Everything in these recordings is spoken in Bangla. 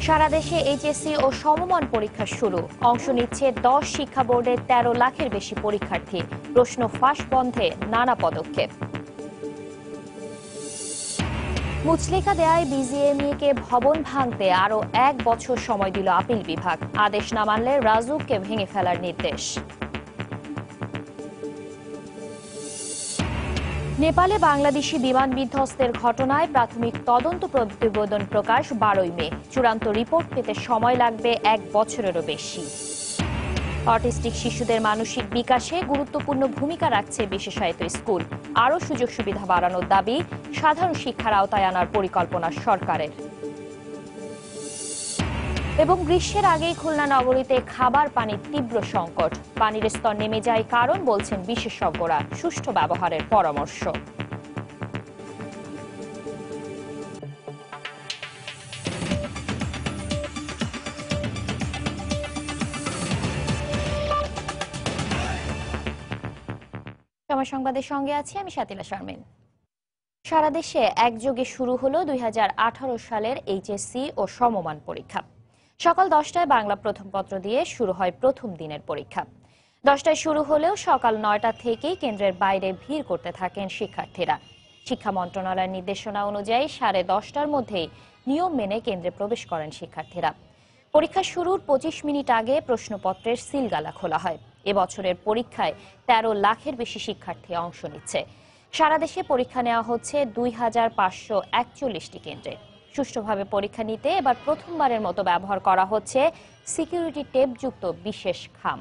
সারা দেশে এইচএসসি ও সমমান পরীক্ষা শুরু। অংশ নিচ্ছে 10 শিক্ষা বোর্ডের 13 লাখের বেশি পরীক্ষার্থী। প্রশ্ন ফাঁস বন্ধে নানা পদক্ষেপ। মুচলেকা দেয়ায় বিজিএমইএকে ভবন ভাঙতে আরো 1 বছর সময় দিল আপিল বিভাগ। আদেশ না মানলে রাজউককে ভেঙে ফেলার নির্দেশ। নেপালে বাংলাদেশি বিমান বিধ্বস্তের ঘটনায় প্রাথমিক তদন্ত প্রতিবেদন প্রকাশ 12 মে। চূড়ান্ত রিপোর্ট পেতে সময় লাগবে 1 বছরেরও বেশি। অটিস্টিক শিশুদের মানসিক বিকাশে গুরুত্বপূর্ণ ভূমিকা রাখছে বিশেষায়িত স্কুল। আরও সুযোগ সুবিধা বাড়ানোর দাবি, সাধারণ শিক্ষার আওতায় আনার পরিকল্পনা সরকারের। এবং গ্রীষ্মের আগেই খুলনা নগরীতে খাবার পানির তীব্র সংকট। পানির স্তর নেমে যায় কারণ বলছেন বিশেষজ্ঞরা। সুষ্ঠু ব্যবহারের পরামর্শ। সময় সংবাদের সঙ্গে আছি আমি শাতিলা শারমিন। সারা দেশে একযোগে শুরু হলো 2018 সালের এইচএসসি ও সমমান পরীক্ষা। সকাল 10টায় বাংলা প্রথম পত্র দিয়ে শুরু হয় প্রথম দিনের পরীক্ষা। 10টায় শুরু হলেও সকাল 9টা থেকেই কেন্দ্রের বাইরে ভিড় করতে থাকেন শিক্ষার্থীরা। শিক্ষা মন্ত্রণালয়ের নির্দেশনা অনুযায়ী 10:30টার মধ্যেই নিয়ম মেনে কেন্দ্রে প্রবেশ করেন শিক্ষার্থীরা। পরীক্ষা শুরুর 25 মিনিট আগে প্রশ্নপত্রের সিলগালা খোলা হয়। এবছরের পরীক্ষায় 13 লাখের বেশি শিক্ষার্থী অংশ নিচ্ছে। সারা দেশে পরীক্ষা নেওয়া হচ্ছে 2541টি কেন্দ্রে। সুষ্ঠুভাবে পরীক্ষা নিতে এবার প্রথমবারের মতো ব্যবহার করা হচ্ছে সিকিউরিটি টেপযুক্ত বিশেষ খাম।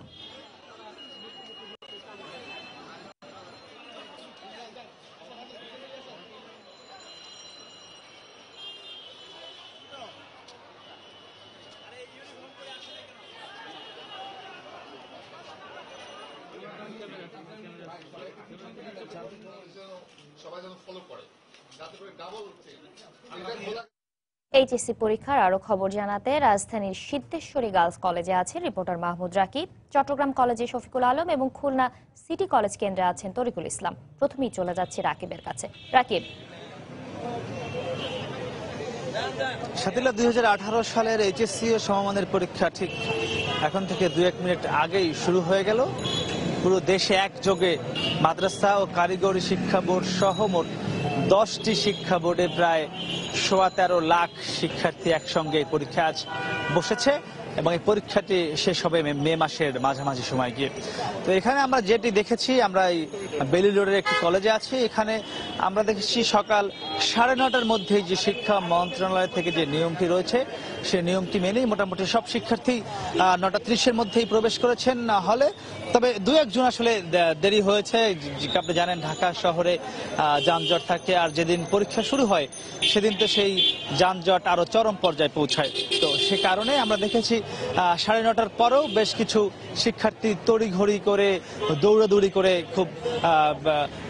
এইচএসসি পরীক্ষার আরো খবর জানাতে রাজধানীর সিদ্ধেশ্বরী গার্লস কলেজে আছেন রিপোর্টার মাহমুদ রাকিব, চট্টগ্রাম কলেজে শফিকুল আলম এবং খুলনা সিটি কলেজ কেন্দ্রে আছেন তরিকুল ইসলাম। প্রথমেই চলে যাচ্ছে রাকিবের কাছে। রাকিব, শাতিলা 2018 সালের এইচএসসি ও সমমানের পরীক্ষা ঠিক এখন থেকে 2-1 মিনিট আগেই শুরু হয়ে গেল। পুরো দেশে একযোগে মাদ্রাসা ও কারিগরি শিক্ষা বোর্ড সহ মোট 10টি শিক্ষা বোর্ডে প্রায় 13.25 লাখ শিক্ষার্থী একসঙ্গে পরীক্ষা আজ বসেছে এবং এই পরীক্ষাটি শেষ হবে মে মাসের মাঝামাঝি সময় গিয়ে। তো এখানে আমরা যেটি দেখেছি, আমরা এই বেলি রোডের একটি কলেজে আছি। এখানে আমরা দেখেছি সকাল 9:30টার মধ্যেই যে শিক্ষা মন্ত্রণালয় থেকে যে নিয়মটি রয়েছে সেই নিয়মটি মেনেই মোটামুটি সব শিক্ষার্থী 9:30-এর মধ্যেই প্রবেশ করেছেন হলে। তবে 2-1 জন আসলে দেরি হয়েছে। আপনি জানেন ঢাকা শহরে যানজট থাকে, আর যেদিন পরীক্ষা শুরু হয় সেদিন তো সেই যানজট আরো চরম পর্যায়ে পৌঁছায়। তো সে কারণে আমরা দেখেছি 9:30টার পরেও বেশ কিছু শিক্ষার্থী তড়িঘড়ি করে দৌড়াদৌড়ি করে খুব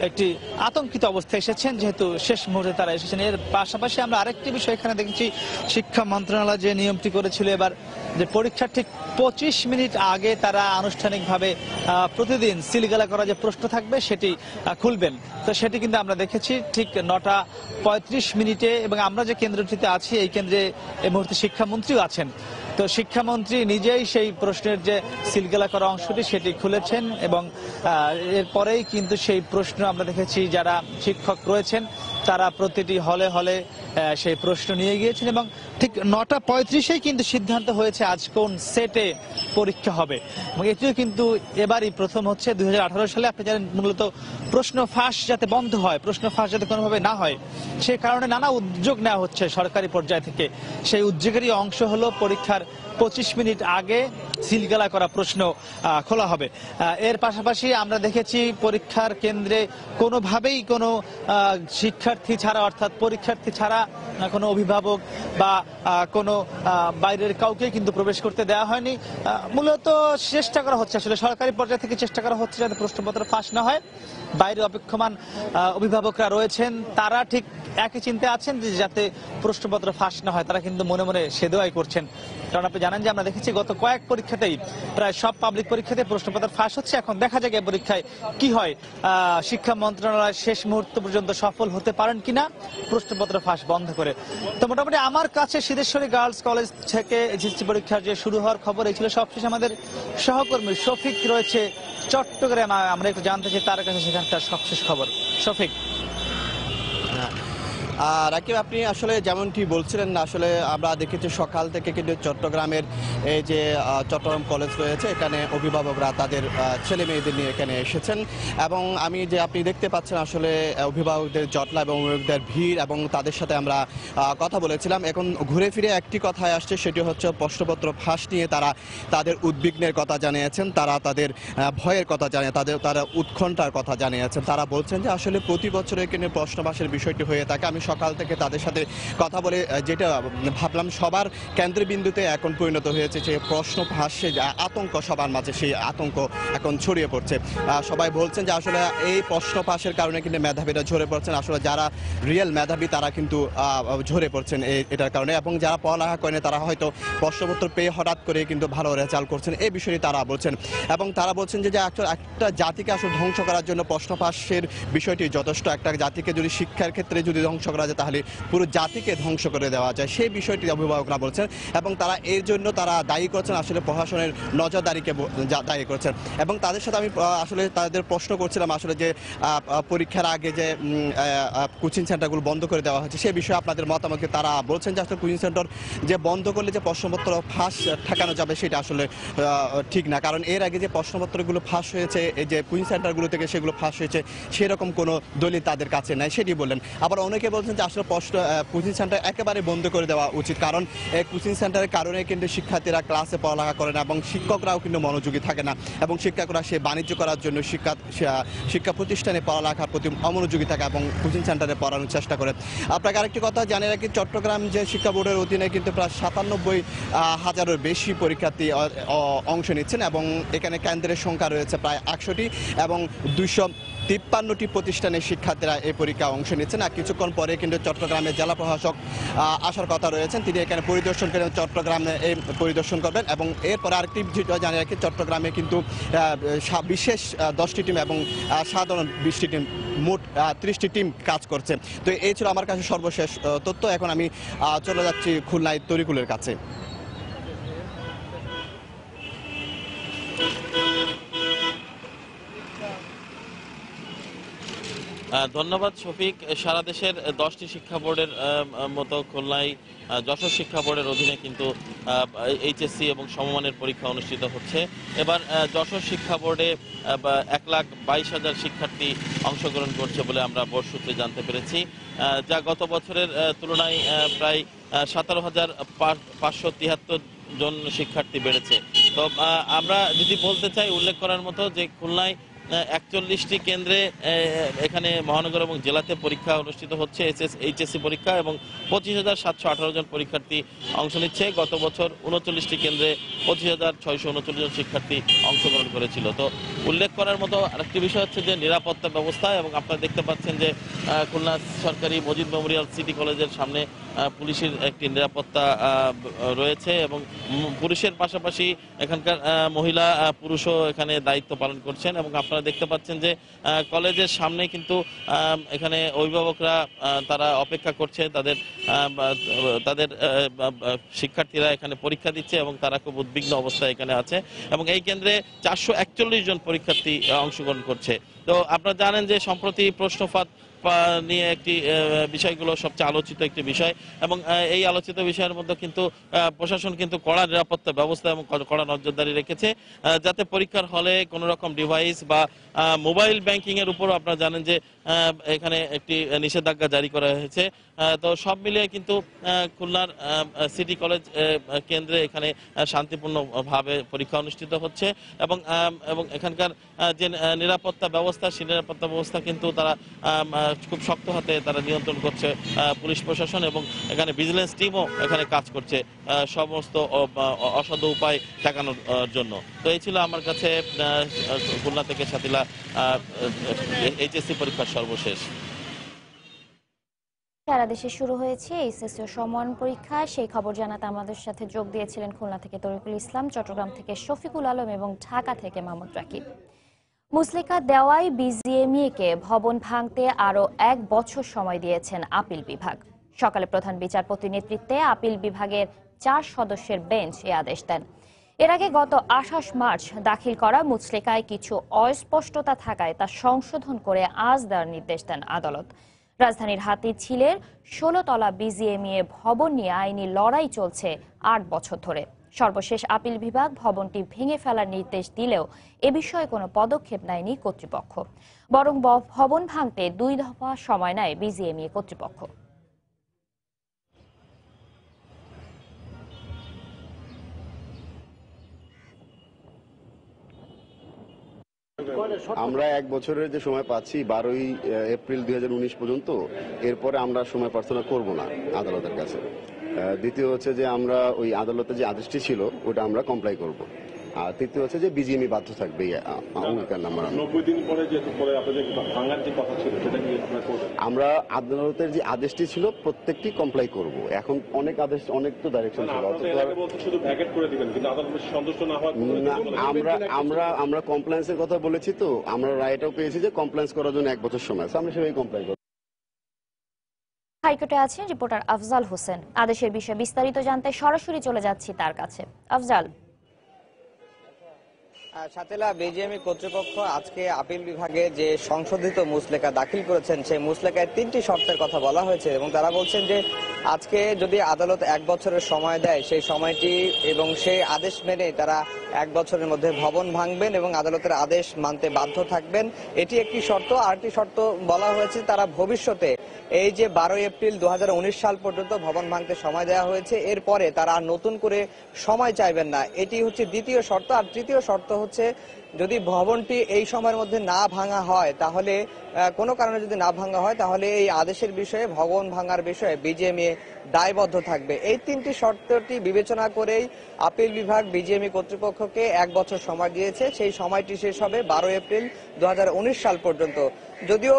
একটি আতঙ্কিত অবস্থায় এসেছেন, যেহেতু শেষ মুহূর্তে তারা এসেছেন। এর পাশাপাশি আমরা আরেকটি বিষয় এখানে দেখেছি, শিক্ষা মন্ত্রণালয় যে নিয়মটি করেছিল এবার যে পরীক্ষার ঠিক 25 মিনিট আগে তারা আনুষ্ঠানিকভাবে প্রতিদিন সিলগালা করা যে প্রশ্ন থাকবে সেটি খুলবেন। তো সেটি কিন্তু আমরা দেখেছি ঠিক 9:35 এবং আমরা যে কেন্দ্রটিতে আছি এই কেন্দ্রে এই মুহূর্তে শিক্ষামন্ত্রীও আছেন। তো শিক্ষামন্ত্রী নিজেই সেই প্রশ্নের যে সিলগালা করা অংশটি সেটি খুলেছেন এবং এরপরেই কিন্তু সেই প্রশ্ন আমরা দেখেছি যারা শিক্ষক রয়েছেন তারা প্রতিটি হলে হলে সেই প্রশ্ন নিয়ে গিয়েছেন এবং ঠিক 9:35-এই কিন্তু সিদ্ধান্ত হয়েছে আজ কোন সেটে পরীক্ষা হবে। এবং এটিও কিন্তু এবারই প্রথম হচ্ছে। 2018 সালে আপনি জানেন মূলত প্রশ্ন ফাঁস যাতে বন্ধ হয়, প্রশ্ন ফাঁস যাতে কোনোভাবে না হয়, সে কারণে নানা উদ্যোগ নেওয়া হচ্ছে সরকারি পর্যায় থেকে। সেই উদ্যোগেরই অংশ হলো পরীক্ষার 25 মিনিট আগে সিলগালা করা প্রশ্ন খোলা হবে। এর পাশাপাশি আমরা দেখেছি পরীক্ষার কেন্দ্রে কোনোভাবেই কোনো শিক্ষার্থী ছাড়া, অর্থাৎ পরীক্ষার্থী ছাড়া কোনো অভিভাবক বা কোনো বাইরের কাউকে কিন্তু প্রবেশ করতে দেওয়া হয়নি। মূলত চেষ্টা করা হচ্ছে, আসলে সরকারি পর্যায় থেকে চেষ্টা করা হচ্ছে যাতে প্রশ্নপত্র ফাঁস না হয়। বাইরে অপেক্ষমান অভিভাবকরা রয়েছেন, তারা ঠিক একই চিন্তায় আছেন যে যাতে প্রশ্নপত্র ফাঁস না হয়। তারা কিন্তু মনে মনে সে দোয়াই করছেন। কারণ আপনি জানেন যে আমরা দেখেছি গত কয়েক পরীক্ষাতেই প্রায় সব পাবলিক পরীক্ষাতে প্রশ্নপত্র ফাঁস হচ্ছে। এখন দেখা যাক এই পরীক্ষায় কি হয়। শিক্ষা মন্ত্রণালয় শেষ মুহূর্ত পর্যন্ত সফল হতে পারেন কিনা প্রশ্নপত্র ফাঁস বন্ধ করে। তো মোটামুটি আমার কাছে সিদ্ধেশ্বরী গার্লস কলেজ থেকে এইচএসসি পরীক্ষার যে শুরু হওয়ার খবর এই ছিল। সবশেষে আমাদের সহকর্মী শফিক রয়েছে চট্টগ্রামে, আমরা একটু জানতে চাই তার কাছে সেখানকার সবশেষ খবর। শফিক। রাকিব, আপনি আসলে যেমনটি বলছিলেন, আসলে আমরা দেখেছি সকাল থেকে কিন্তু চট্টগ্রামের এই যে চট্টগ্রাম কলেজ রয়েছে এখানে অভিভাবকরা তাদের ছেলে মেয়েদের নিয়ে এখানে এসেছেন এবং আপনি দেখতে পাচ্ছেন আসলে অভিভাবকদের জটলা এবং অভিভাবকদের ভিড় এবং তাদের সাথে আমরা কথা বলেছিলাম। এখন ঘুরে ফিরে একটি কথায় আসছে, সেটি হচ্ছে প্রশ্নপত্র ফাঁস নিয়ে তারা তাদের উদ্বিগ্নের কথা জানিয়েছেন, তারা তাদের ভয়ের কথা জানিয়ে তারা উৎকণ্ঠার কথা জানিয়েছেন। তারা বলছেন যে আসলে প্রতি বছর এখানে প্রশ্ন ফাঁসের বিষয়টি হয়ে থাকে। আমি সকাল থেকে তাদের সাথে কথা বলে যেটা ভাবলাম, সবার কেন্দ্রবিন্দুতে এখন পরিণত হয়েছে যে প্রশ্ন ফাঁসে আতঙ্ক, সবার মাঝে সেই আতঙ্ক এখন ছড়িয়ে পড়ছে। সবাই বলছেন যে আসলে এই প্রশ্ন ফাঁসের কারণে কিন্তু মেধাবীরা ঝরে পড়ছেন, আসলে যারা রিয়েল মেধাবী তারা কিন্তু ঝরে পড়ছেন এটার কারণে, এবং যারা পড়ালেখা করেন তারা হয়তো প্রশ্নপত্র পেয়ে হঠাৎ করে কিন্তু ভালো রেজাল্ট করছেন, এই বিষয়টি তারা বলছেন। এবং তারা বলছেন যে একটা জাতিকে আসলে ধ্বংস করার জন্য প্রশ্ন ফাঁসের বিষয়টি যথেষ্ট। একটা জাতিকে যদি শিক্ষার ক্ষেত্রে যদি ধ্বংস করা যায় তাহলে পুরো জাতিকে ধ্বংস করে দেওয়া যায়, সেই বিষয়টি অভিভাবকরা বলছেন। এবং তারা এর জন্য তারা দায়ী করছেন আসলে প্রশাসনের নজরদারিকে দায়ী করছেন। এবং তাদের সাথে আমি আসলে তাদের প্রশ্ন করছিলাম আসলে যে পরীক্ষার আগে যে কোচিং সেন্টারগুলো বন্ধ করে দেওয়া হয়েছে সে বিষয়ে আপনাদের মতামত। তারা বলছেন যে আসলে কোচিং সেন্টার যে বন্ধ করলে যে প্রশ্নপত্র ফাঁস ঠেকানো যাবে সেটা আসলে ঠিক না, কারণ এর আগে যে প্রশ্নপত্রগুলো ফাঁস হয়েছে এই যে কোচিং সেন্টারগুলো থেকে সেগুলো ফাঁস হয়েছে সেরকম কোনো দলিল তাদের কাছে নাই, সেটি বললেন। আবার অনেকে বলছেন যে আসলে কোচিং সেন্টার একেবারে বন্ধ করে দেওয়া উচিত, কারণ এই কোচিং সেন্টারের কারণে কিন্তু শিক্ষার্থীরা ক্লাসে পড়ালেখা করে না এবং শিক্ষকরাও কিন্তু মনোযোগী থাকে না, এবং শিক্ষকরা সে বাণিজ্য করার জন্য শিক্ষা প্রতিষ্ঠানে পড়ালেখার প্রতি অমনোযোগী থাকে এবং কোচিং সেন্টারে পড়ানোর চেষ্টা করে। আপনাকে আরেকটি কথা জানিয়ে রাখি, চট্টগ্রাম যে শিক্ষা বোর্ডের অধীনে কিন্তু প্রায় 97,000-এর বেশি পরীক্ষার্থী অংশ নিচ্ছেন এবং এখানে কেন্দ্রের সংখ্যা রয়েছে প্রায় 100টি এবং 253টি প্রতিষ্ঠানের শিক্ষার্থীরা এই পরীক্ষায় অংশ নিচ্ছেন। আর কিছুক্ষণ পরে কিন্তু চট্টগ্রামের জেলা প্রশাসক আসার কথা রয়েছেন, তিনি এখানে পরিদর্শন করে চট্টগ্রামে পরিদর্শন করবেন। এবং এরপরে আরেকটি জানিয়ে রাখি, চট্টগ্রামে কিন্তু বিশেষ 10টি টিম এবং সাধারণ 20টি টিম, মোট 30টি টিম কাজ করছে। তো এই ছিল আমার কাছে সর্বশেষ তথ্য। এখন আমি চলে যাচ্ছি খুলনায় তরিকুলের কাছে। ধন্যবাদ শফিক। সারা দেশের 10টি শিক্ষা বোর্ডের মতো খুলনায় যশোর শিক্ষা বোর্ডের অধীনে কিন্তু এইচএসসি এবং সমমানের পরীক্ষা অনুষ্ঠিত হচ্ছে। এবার যশোর শিক্ষা বোর্ডে 1,22,000 শিক্ষার্থী অংশগ্রহণ করছে বলে আমরা বোর্ড সূত্রে জানতে পেরেছি, যা গত বছরের তুলনায় প্রায় 17,573 জন শিক্ষার্থী বেড়েছে। তো আমরা যদি বলতে চাই, উল্লেখ করার মতো যে খুলনায় 41টি কেন্দ্রে এখানে মহানগর এবং জেলাতে পরীক্ষা অনুষ্ঠিত হচ্ছে, এইচএসসি পরীক্ষা, এবং 25,718 জন পরীক্ষার্থী অংশ নিচ্ছে। গত বছর 39টি কেন্দ্রে 25,639 জন শিক্ষার্থী অংশগ্রহণ করেছিল। তো উল্লেখ করার মতো আরেকটি বিষয় হচ্ছে যে নিরাপত্তা ব্যবস্থা, এবং আপনারা দেখতে পাচ্ছেন যে খুলনা সরকারি মজিদ মেমোরিয়াল সিটি কলেজের সামনে পুলিশের একটি নিরাপত্তা রয়েছে, এবং পুলিশের পাশাপাশি এখানকার মহিলা পুরুষও এখানে দায়িত্ব পালন করছেন। এবং আপনারা দেখতে পাচ্ছেন যে কলেজের সামনে কিন্তু এখানে অভিভাবকরা তারা অপেক্ষা করছে, তাদের শিক্ষার্থীরা এখানে পরীক্ষা দিচ্ছে এবং তারা খুব উদ্বিগ্ন অবস্থায় এখানে আছে। এবং এই কেন্দ্রে 441 জন পরীক্ষার্থী অংশগ্রহণ করছে। তো আপনারা জানেন যে সম্প্রতি প্রশ্নফাঁস নিয়ে একটি বিষয়গুলো সবচেয়ে আলোচিত একটি বিষয়, এবং এই আলোচিত বিষয়ের মধ্যে কিন্তু প্রশাসন কিন্তু কড়া নিরাপত্তা ব্যবস্থা এবং কড়া নজরদারি রেখেছে, যাতে পরীক্ষার হলে কোনো রকম ডিভাইস বা মোবাইল ব্যাংকিং এর উপর আপনারা জানেন যে এখানে একটি নিষেধাজ্ঞা জারি করা হয়েছে। তো সব মিলিয়ে কিন্তু খুলনার সিটি কলেজ কেন্দ্রে এখানে শান্তিপূর্ণভাবে পরীক্ষা অনুষ্ঠিত হচ্ছে, এবং এখানকার যে নিরাপত্তা ব্যবস্থা সেই নিরাপত্তা ব্যবস্থা কিন্তু তারা খুব শক্ত হাতে তারা নিয়ন্ত্রণ করছে পুলিশ প্রশাসন, এবং এখানে ভিজিলেন্স টিমও এখানে কাজ করছে সমস্ত অসাধু উপায় ঠেকানোর জন্য। তো এই ছিল আমার কাছে খুলনা থেকে সাতিলা এইচএসসি পরীক্ষার সর্বশেষ। সারা দেশে শুরু হয়েছে এইচএসসি সমমান পরীক্ষা, সেই খবর জানাতে আমাদের সাথে যোগ দিয়েছিলেন খুলনা থেকে তরিকুল ইসলাম, চট্টগ্রাম থেকে শফিকুল আলম এবং ঢাকা থেকে মাহমুদ রাকিব। মুচলেকা দেওয়ায় বিজিএমইএকে ভবন ভাঙতে আরও 1 বছর সময় দিয়েছেন আপিল বিভাগ। সকালে প্রধান বিচারপতির নেতৃত্বে আপিল বিভাগের 4 সদস্যের বেঞ্চ এ আদেশ দেন। এর আগে গত 28 মার্চ দাখিল করা মুচলেকায় কিছু অস্পষ্টতা থাকায় তা সংশোধন করে আজ দেওয়ার নির্দেশ দেন আদালত। রাজধানীর হাতিঝিলের 16 তলা বিজিএমইএ ভবন নিয়ে আইনি লড়াই চলছে 8 বছর ধরে। সর্বশেষ আপিল বিভাগ ভবনটি ভেঙে ফেলার নির্দেশ দিলেও এ বিষয়ে কোনো পদক্ষেপ নেয়নি কর্তৃপক্ষ, বরং ভবন ভাঙতে 2 দফা সময় নেয় বিজিএমইএ কর্তৃপক্ষ। আমরা 1 বছরের যে সময় পাচ্ছি 12ই এপ্রিল 2019 পর্যন্ত, এরপরে আমরা সময় প্রার্থনা করব না আদালতের কাছে। দ্বিতীয় হচ্ছে যে আমরা ওই আদালতের যে আদেশটি ছিল ওটা আমরা কমপ্লাই করব। আর তৃতীয় হচ্ছে যে বিজিএমই বাধ্য থাকবে অঙ্গীকার নাম্বার 90 দিন পরে যে আপনাদের ভাঙার যে কথা ছিল সেটা কি আপনারা করবেন? আমরা আদালতের যে আদেশটি ছিল প্রত্যেকটি কমপ্লাই করব। এখন অনেক আদেশ, অনেক তো ডাইরেকশন ছিল, শুধু ভ্যাকেট করে দিবেন, কিন্তু আদালত সন্তুষ্ট না হওয়ার আমরা কমপ্লায়েন্সের কথা বলেছি, তো আমরা রায়টাও পেয়েছি যে কমপ্লায়েন্স করার জন্য 1 বছর সময় আছে, আমরা সেভাবেই কমপ্লাই করব। হাইকোর্টে আছেন রিপোর্টার আফজাল হোসেন। আদেশের বিষয়ে বিস্তারিত জানতে সরাসরি চলে যাচ্ছি তার কাছে। আফজাল। সাথীলা, বিজিএমই কর্তৃপক্ষ আজকে আপিল বিভাগে যে সংশোধিত মুচলেকা দাখিল করেছেন, সেই মুচলেকায় 3টি শর্তের কথা বলা হয়েছে এবং তারা বলছেন যে আজকে যদি আদালত 1 বছরের সময় দেয়, সেই সময়টি এবং সেই আদেশ মেনে তারা 1 বছরের মধ্যে ভবন ভাঙবেন এবং আদালতের আদেশ মানতে বাধ্য থাকবেন। এটি একটি শর্ত। আরেকটি শর্ত বলা হয়েছে, তারা ভবিষ্যতে এই যে 12 এপ্রিল 2019 সাল পর্যন্ত ভবন ভাঙতে সময় দেওয়া হয়েছে, এরপরে তারা নতুন করে সময় চাইবেন না। এটি হচ্ছে দ্বিতীয় শর্ত। আর তৃতীয় শর্ত হচ্ছে, যদি ভবনটি এই সময়ের মধ্যে না ভাঙা হয়, তাহলে কোনো কারণে যদি না ভাঙা হয়, তাহলে এই আদেশের বিষয়ে, ভবন ভাঙার বিষয়ে বিজিএমইএ দায়বদ্ধ থাকবে। এই 3টি শর্তটি বিবেচনা করেই আপিল বিভাগ বিজিএমই কর্তৃপক্ষকে 1 বছর সময় দিয়েছে। সেই সময়টি শেষ হবে 12 এপ্রিল 2019 সাল পর্যন্ত। যদিও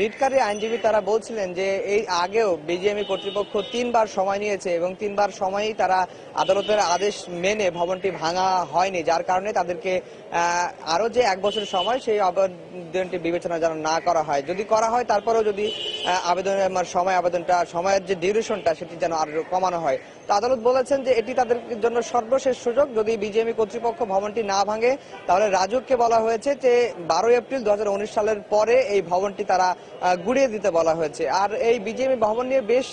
রিটকারী আইনজীবী তারা বলছিলেন যে এই আগেও বিজিএমই কর্তৃপক্ষ 3 বার সময় নিয়েছে এবং 3 বার সময়ই তারা আদালতের আদেশ মেনে ভবনটি ভাঙা হয়নি, যার কারণে তাদেরকে আরো যে 1 বছরের সময়, সেই আবেদনটি বিবেচনা যেন না করা হয়। যদি করা হয়, তারপরেও যদি সময়ের যে ডিউরেশনটা সেটি যেন আরো কমানো হয়। তো আদালত বলেছেন যে এটি তাদের জন্য সর্বশেষ সুযোগ। যদি বিজিএমই কর্তৃপক্ষ ভবনটি না ভাঙে, তাহলে রাজুককে বলা হয়েছে যে 12 এপ্রিল 2019 সালের পরে এই ভবনটি তারা গুড়িয়ে দিতে বলা হয়েছে। আর এই বিজিএমই ভবন নিয়ে বেশ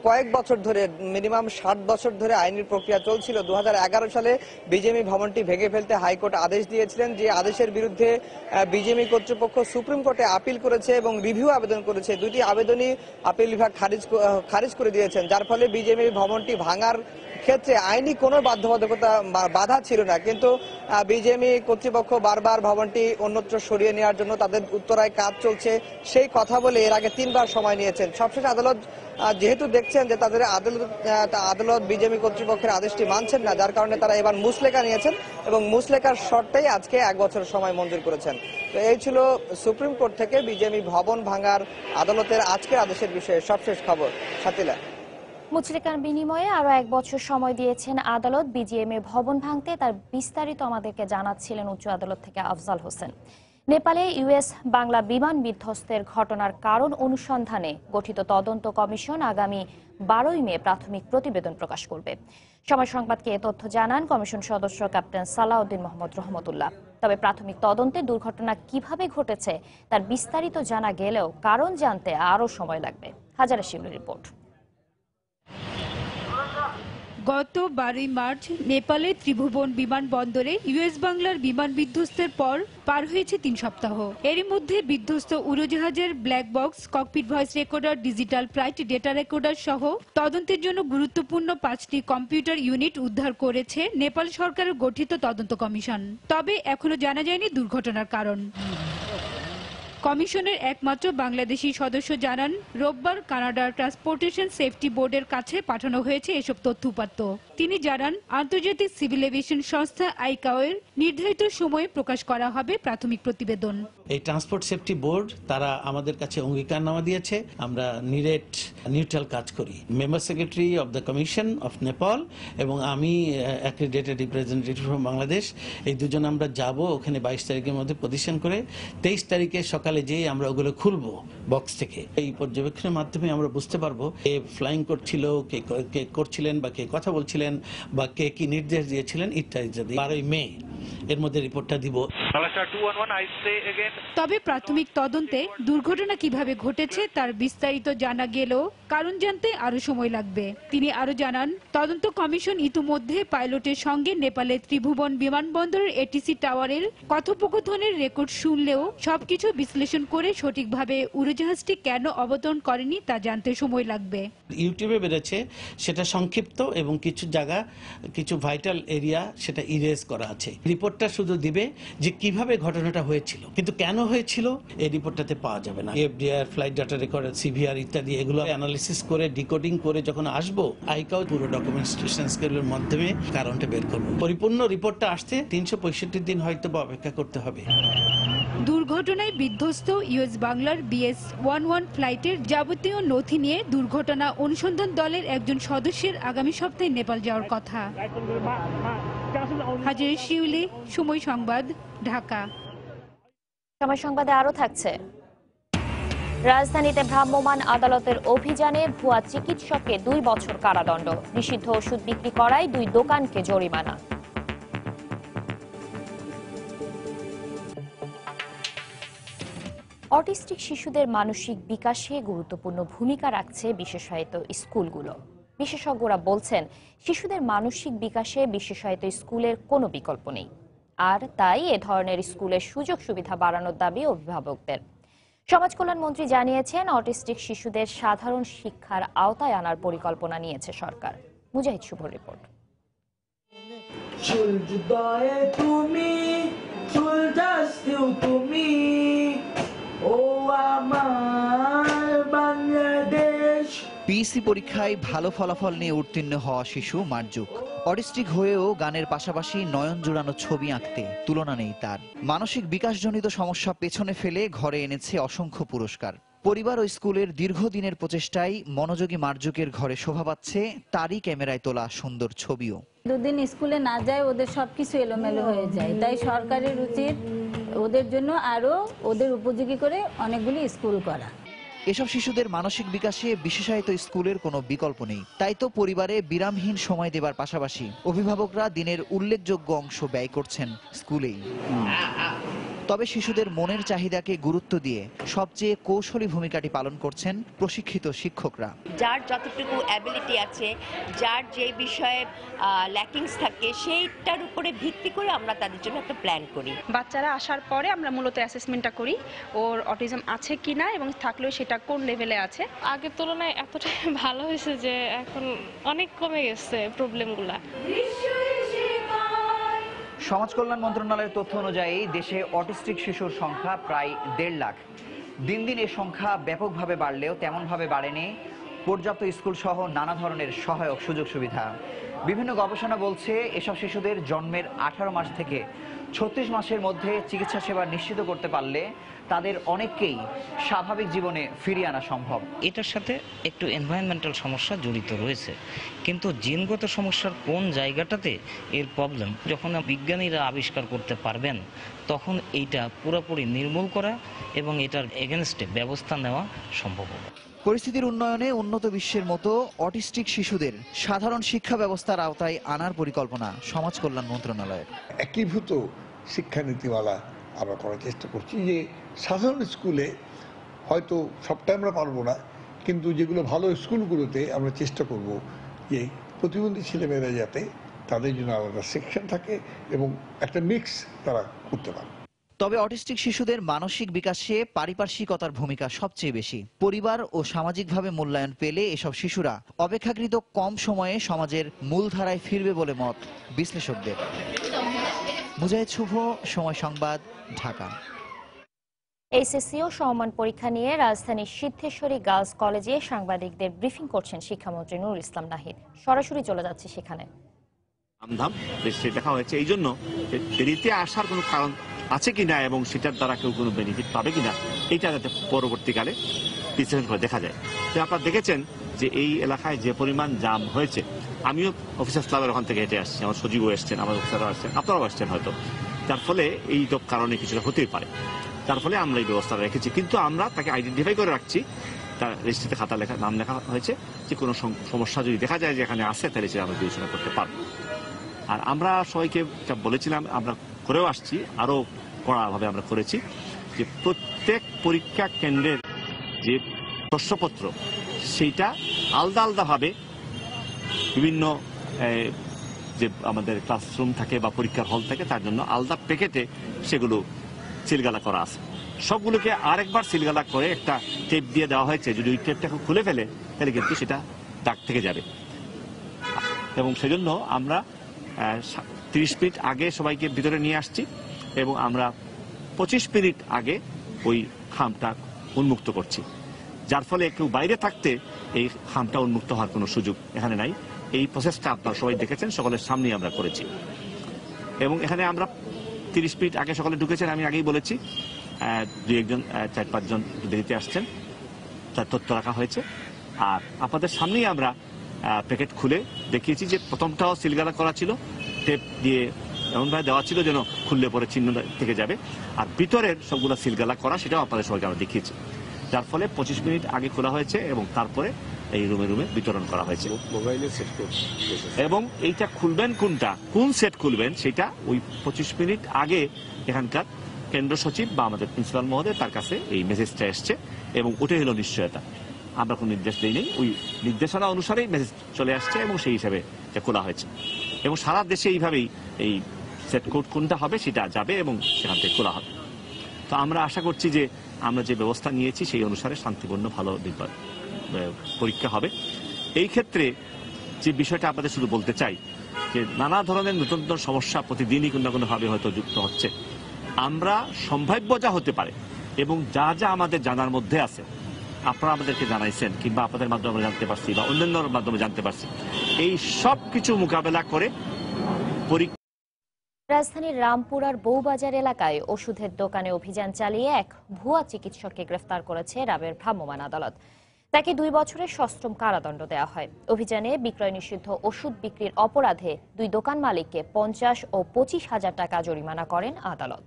কয়েক বছর ধরে, মিনিমাম 60 বছর ধরে আইনি প্রক্রিয়া চলছিল। 2011 সালে বিজিএমই ভবনটি ভেঙে ফেলতে হাইকোর্ট আদেশ দিয়েছিলেন, যে আদেশের বিরুদ্ধে বিজিএমই কর্তৃপক্ষ সুপ্রিম কোর্টে আপিল করেছে এবং রিভিউ আবেদন করেছে। 2টি আবেদনই আপিল বিভাগ খারিজ করে দিয়েছেন, যার ফলে বিজিএমই ভবনটি ভাঙার ক্ষেত্রে আইনি কোনো বাধ্যবাধকতা বাধা ছিল না। কিন্তু বিজিএমই কর্তৃপক্ষ বারবার ভবনটি অন্যত্র সরিয়ে নেওয়ার জন্য তাদের উত্তরায় কাজ চলছে সেই কথা বলে এর আগে 3 বার সময় নিয়েছেন। সবশেষ আদালত যেহেতু দেখছেন যে তাদের আদালত বিজিএমই কর্তৃপক্ষের আদেশটি মানছেন না, যার কারণে তারা এবার মুচলেকা নিয়েছেন এবং মুচলেকার শর্তেই আজকে 1 বছর সময় মঞ্জুর করেছেন। তো এই ছিল সুপ্রিম কোর্ট থেকে বিজিএমই ভবন ভাঙার আদালতের আজকের আদেশের বিষয়ে সবশেষ খবর। সাথীলা। মুচলেকার বিনিময়ে আরো 1 বছর সময় দিয়েছেন আদালত বিজিএমইএ ভবন ভাঙতে। তার বিস্তারিত আমাদেরকে জানাচ্ছিলেন উচ্চ আদালত থেকে আফজাল হোসেন। নেপালে ইউএস বাংলা বিমান বিধ্বস্তের ঘটনার কারণ অনুসন্ধানে গঠিত তদন্ত কমিশন আগামী 12ই মে প্রাথমিক প্রতিবেদন প্রকাশ করবে। সময় সংবাদকে এ তথ্য জানান কমিশন সদস্য ক্যাপ্টেন সালাউদ্দিন মোহাম্মদ রহমতুল্লাহ। তবে প্রাথমিক তদন্তে দুর্ঘটনা কিভাবে ঘটেছে তার বিস্তারিত জানা গেলেও কারণ জানতে আরও সময় লাগবে। হাজারে শিবলির রিপোর্ট। গত 12 মার্চ নেপালে ত্রিভুবন বিমানবন্দরে ইউএস বাংলার বিমান বিধ্বস্তের পর পার হয়েছে 3 সপ্তাহ। এরই মধ্যে বিধ্বস্ত উড়োজাহাজের black box, cockpit voice recorder, digital flight data recorder সহ তদন্তের জন্য গুরুত্বপূর্ণ 5টি কম্পিউটার ইউনিট উদ্ধার করেছে নেপাল সরকারের গঠিত তদন্ত কমিশন। তবে এখনো জানা যায়নি দুর্ঘটনার কারণ। কমিশনের একমাত্র বাংলাদেশি সদস্য জানান, রোববার কানাডার ট্রান্সপোর্টেশন সেফটি বোর্ডের কাছে পাঠানো হয়েছে এসব তথ্য উপাত্ত। তিনি জানান, আন্তর্জাতিক সিভিল এভিয়েশন সংস্থা আইকাওয়ের নির্ধারিত সময়ে প্রকাশ করা হবে প্রাথমিক প্রতিবেদন। এই ট্রান্সপোর্ট সেফটি বোর্ড তারা আমাদের কাছে অঙ্গীকারনামা দিয়েছে, আমরা নিউট্রাল কাজ করি। Member secretary of the commission of Nepal এবং আমি অ্যাক্রিডিটেড রিপ্রেজেন্টেটিভ ফ্রম বাংলাদেশ, এই দুজন আমরা যাব ওখানে 22 তারিখের মধ্যে পজিশন করে 23 তারিখে সকালে যেয়ে আমরা ওগুলো খুলবো বক্স থেকে। এই পর্যবেক্ষণের মাধ্যমে আমরা বুঝতে পারবো কে ফ্লাইং করছিল, কে করছিলেন বা কে কথা বলছিলেন বা কে কি নির্দেশ দিয়েছিলেন ইত্যাদি। 12 মে এর মধ্যে রিপোর্টটা দিব। তবে প্রাথমিক তদন্তে দুর্ঘটনা কিভাবে ঘটেছে তার বিস্তারিত জানা গেলেও কারণ জানতে আরো সময় লাগবে। তিনি আরো জানান, তদন্ত কমিশন ইতিমধ্যে পাইলটের সঙ্গে নেপালের ত্রিভুবন বিমানবন্দরের এটিসি টাওয়ারের কথোপকথনের রেকর্ড শুনলেও সবকিছু বিশ্লেষণ করে সঠিকভাবে উড়োজাহাজটি কেন অবতরণ করেনি তা জানতে সময় লাগবে। ইউটিউবে বেড়েছে, সেটা সংক্ষিপ্ত এবং কিছু জায়গা, কিছু ভাইটাল এরিয়া সেটা ইরেজ করা আছে। রিপোর্টটা শুধু দিবে যে কিভাবে ঘটনাটা হয়েছিল, কিন্তু কেন হয়েছিল এই রিপোর্টটাতে পাওয়া যাবে না। FDR, flight data record, CBR ইত্যাদি এগুলো অ্যানালিসিস করে ডিকোডিং করে যখন আসবো, আইকাও পুরো ডকুমেন্টেশন স্কেলের মাধ্যমে কারণটা বের করবো। পরিপূর্ণ রিপোর্টটা আসতে 365 দিন হয়তো অপেক্ষা করতে হবে। দুর্ঘটনায় বিধ্বস্ত ইউএস বাংলার BS-11 ফ্লাইটের যাবতীয় নথি নিয়ে দুর্ঘটনা অনুসন্ধান দলের একজন সদস্যের আগামী সপ্তাহে নেপাল যাওয়ার কথা। হাজির শিউলি, সময় সংবাদ, ঢাকা। সময় সংবাদে আরো থাকছে, রাজধানীতে ভ্রাম্যমাণ আদালতের অভিযানে ভুয়া চিকিৎসককে 2 বছর কারাদণ্ড, নিষিদ্ধ ওষুধ বিক্রি করায় 2 দোকানকে জরিমানা। অটিস্টিক শিশুদের মানসিক বিকাশে গুরুত্বপূর্ণ ভূমিকা রাখছে বিশেষায়িত স্কুলগুলো। বিশেষজ্ঞরা বলছেন, শিশুদের মানসিক বিকাশে বিশেষায়িত স্কুলের কোনো বিকল্প নেই, আর তাই এ ধরনের স্কুলের সুযোগ সুবিধা বাড়ানোর দাবি অভিভাবকদের। সমাজ কল্যাণ মন্ত্রী জানিয়েছেন, অটিস্টিক শিশুদের সাধারণ শিক্ষার আওতায় আনার পরিকল্পনা নিয়েছে সরকার। মুজাহিদ শুভর রিপোর্ট। পিএসসি পরীক্ষায় ভালো ফলাফল নিয়ে উত্তীর্ণ হওয়া শিশু মার্জুক অটিস্টিক হয়েও গানের পাশাপাশি নয়ন জোড়ানো ছবি আঁকতে তুলনা নেই তার। মানসিক বিকাশজনিত সমস্যা পেছনে ফেলে ঘরে এনেছে অসংখ্য পুরস্কার। পরিবার ও স্কুলের দীর্ঘদিনের প্রচেষ্টায় মনোযোগী মার্জুকের ঘরে শোভা পাচ্ছে তারই ক্যামেরায় তোলা সুন্দর ছবিও। দুদিন স্কুলে না যায় ওদের সবকিছু এলোমেলো হয়ে যায়, তাই সরকারের উচিত ওদের জন্য আরো ওদের উপযোগী করে অনেকগুলি স্কুল করা। এসব শিশুদের মানসিক বিকাশে বিশেষায়িত স্কুলের কোনো বিকল্প নেই, তাই তো পরিবারে বিরামহীন সময় দেবার পাশাপাশি অভিভাবকরা দিনের উল্লেখযোগ্য অংশ ব্যয় করছেন স্কুলেই। তবে শিশুদের মনের চাহিদাকে গুরুত্ব দিয়ে সবচেয়ে কৌশলী ভূমিকাটি পালন করছেন প্রশিক্ষিত শিক্ষকরা। যার যতটুকু অ্যাবিলিটি আছে, যার যে বিষয়ে ল্যাকিংস থাকে, সেইটার উপরে ভিত্তি করে আমরা তাদের জন্য একটা প্ল্যান করি। বাচ্চারা আসার পরে আমরা মূলত অ্যাসেসমেন্টটা করি, ওর অটিজম আছে কিনা এবং থাকলেও সেটা কোন লেভেলে আছে। আগের তুলনায় এতটাই ভালো হয়েছে যে এখন অনেক কমে গেছে প্রবলেমগুলা। সমাজ কল্যাণ মন্ত্রণালয়ের তথ্য অনুযায়ী দেশে অটিস্টিক শিশুর সংখ্যা প্রায় 1.5 লাখ। দিন দিন এই সংখ্যা ব্যাপকভাবে বাড়লেও তেমনভাবে বাড়েনি পর্যাপ্ত স্কুল সহ নানা ধরনের সহায়ক সুযোগ সুবিধা। বিভিন্ন গবেষণা বলছে, এসব শিশুদের জন্মের 18 মাস থেকে 36 মাসের মধ্যে চিকিৎসা সেবা নিশ্চিত করতে পারলে তাদের অনেককেই স্বাভাবিক জীবনে ফিরিয়ে আনা সম্ভব। এটার সাথে একটু এনভায়রনমেন্টাল সমস্যা জড়িত রয়েছে, কিন্তু জিনগত সমস্যার কোন জায়গাটাতে এর প্রবলেম যখন বিজ্ঞানীরা আবিষ্কার করতে পারবেন, তখন এইটা পুরোপুরি নির্মূল করা এবং এটার এগেনস্টে ব্যবস্থা নেওয়া সম্ভব হবে। পরিস্থিতির উন্নয়নে উন্নত বিশ্বের মতো অটিস্টিক শিশুদের সাধারণ শিক্ষা ব্যবস্থার আওতায় আনার পরিকল্পনা সমাজ কল্যাণ মন্ত্রণালয়ের। একীভূত শিক্ষানীতিমালা আমরা করার চেষ্টা করছি, যে সাধারণ স্কুলে হয়তো সবটাই আমরা পারবো না, কিন্তু যেগুলো ভালো স্কুলগুলোতে আমরা চেষ্টা করব যে প্রতিবন্ধী ছেলেমেয়েরা যাতে তাদের জন্য আলাদা সেকশন থাকে এবং একটা মিক্স তারা করতে পারে। তবে অটিস্টিক শিশুদের মানসিক বিকাশে পারিপার্শ্বিকতার ভূমিকা সবচেয়ে বেশি। পরিবার ও সামাজিকভাবে মূল্যায়ন পেলে এসব শিশুরা অপেক্ষাকৃত কম সময়ে সমাজের মূলধারায় ফিরবে বলে মত বিশ্লেষকদের। মুজাহিদ শুভ, সময় সংবাদ, ঢাকা। এইচএসসি ও সমমান পরীক্ষা নিয়ে রাজধানীর সিদ্ধেশ্বরী গার্লস কলেজে সাংবাদিকদের ব্রিফিং করছেন শিক্ষামন্ত্রী নুরুল ইসলাম নাহিদ। সরাসরি চলে যাচ্ছে সেখানে। আমধাম রেজিস্ট্রি দেখা হয়েছে, এই জন্য দেরিতে আসার কোনো কারণ আছে কিনা এবং সেটার দ্বারা কেউ কোনো বেনিফিট পাবে কিনা এইটা যাতে পরবর্তীকালে বিশ্লেষণ করে দেখা যায়। তো আপনারা দেখেছেন যে এই এলাকায় যে পরিমাণ জাম হয়েছে, আমিও অফিসার্স ক্লাবের ওখান থেকে হেঁটে আসছি, আমার সচিবও এসছেন, আমার অফিসারও আসছেন, আপনারাও আসছেন হয়তো, যার ফলে এই কারণে কিছুটা হতেই পারে, তার ফলে আমরা এই ব্যবস্থা রেখেছি। কিন্তু আমরা তাকে আইডেন্টিফাই করে রাখছি, তার রেজিস্ট্রিতে খাতা লেখা নাম লেখা হয়েছে, যে কোনো সমস্যা যদি দেখা যায় যে এখানে আসে তাহলে সেটা আমরা বিবেচনা করতে পারবো। আর আমরা সবাইকে বলেছিলাম, আমরা করেও আসছি, আরো কড়াভাবে আমরা করেছি যে প্রত্যেক পরীক্ষা কেন্দ্রের যে প্রশ্নপত্র সেইটা আলাদা আলাদাভাবে বিভিন্ন যে আমাদের ক্লাসরুম থাকে বা পরীক্ষার হল থাকে তার জন্য আলাদা প্যাকেটে সেগুলো সিলগালা করা আছে। সবগুলোকে আরেকবার সিলগালা করে একটা টেপ দিয়ে দেওয়া হয়েছে, যদি ওই টেপটা খুলে ফেলে তাহলে কিন্তু সেটা দাগ থেকে যাবে। এবং সেজন্য আমরা 30 মিনিট আগে সবাইকে ভিতরে নিয়ে আসছি এবং আমরা 25 মিনিট আগে ওই খামটা উন্মুক্ত করছি, যার ফলে কেউ বাইরে থাকতে এই খামটা উন্মুক্ত হওয়ার কোনো সুযোগ এখানে নাই। এই প্রসেসটা আপনারা সবাই দেখেছেন, সকলের সামনেই আমরা করেছি। এবং এখানে আমরা 30 মিনিট আগে সকালে ঢুকেছেন, আমি আগেই বলেছি, 2-1 4-5 জন দেরিতে আসছেন, তার তথ্য রাখা হয়েছে। আর আপনাদের সামনেই আমরা প্যাকেট খুলে দেখিয়েছি যে প্রথমটাও সিলগালা করা ছিল, টেপ দিয়ে এমনভাবে দেওয়া ছিল যেন খুললে পরে চিহ্ন থেকে যাবে, আর ভিতরের সবগুলো সিলগালা করা সেটাও আপনাদের সবাইকে আমরা দেখিয়েছি, যার ফলে 25 মিনিট আগে খোলা হয়েছে এবং তারপরে এই রুমে রুমে বিতরণ করা হয়েছে। মোবাইলে সেট এবং এইটা খুলবেন কোন সেট খুলবেন সেটা ওই 25 মিনিট আগে এখানকার কেন্দ্র সচিব বা আমাদের প্রিন্সিপাল মহোদয় তার কাছে এই মেসেজটা এসছে এবং ওটাই হলো নিশ্চয়তা। আমরা কোনো নির্দেশ দিই নেই, ওই নির্দেশনা অনুসারেই মেসেজ চলে আসছে এবং সেই হিসাবে এটা খোলা হয়েছে। এবং সারা দেশে এইভাবেই এই সেট কোড কোনটা হবে সেটা যাবে এবং সেখান থেকে খোলা হবে। তো আমরা আশা করছি যে আমরা যে ব্যবস্থা নিয়েছি সেই অনুসারে শান্তিপূর্ণ ভালো পরীক্ষা হবে। এই ক্ষেত্রে যে বিষয়টা আপনাদের শুধু বলতে চাই যে নানা ধরনের নতুন নতুন সমস্যা প্রতিদিনই কোনো না কোনোভাবে হয়তো যুক্ত হচ্ছে। আমরা সম্ভাব্য যা হতে পারে এবং যা যা আমাদের জানার মধ্যে আছে আপনারা আমাদেরকে জানাইছেন কিংবা আপনাদের মাধ্যমে আমরা জানতে পারছি বা অন্যান্য মাধ্যমে জানতে পারছি, এই সব কিছু মোকাবেলা করে রাজধানীর রামপুরার বউবাজার এলাকায় ওষুধের দোকানে অভিযান চালিয়ে এক ভুয়া চিকিৎসককে গ্রেফতার করেছে র্যাবের ভ্রাম্যমাণ আদালত। তাকে 2 বছরের সশ্রম কারাদণ্ড দেওয়া হয়। অভিযানে বিক্রয় নিষিদ্ধ ওষুধ বিক্রির অপরাধে 2 দোকান মালিককে 50 ও 25,000 টাকা জরিমানা করেন আদালত।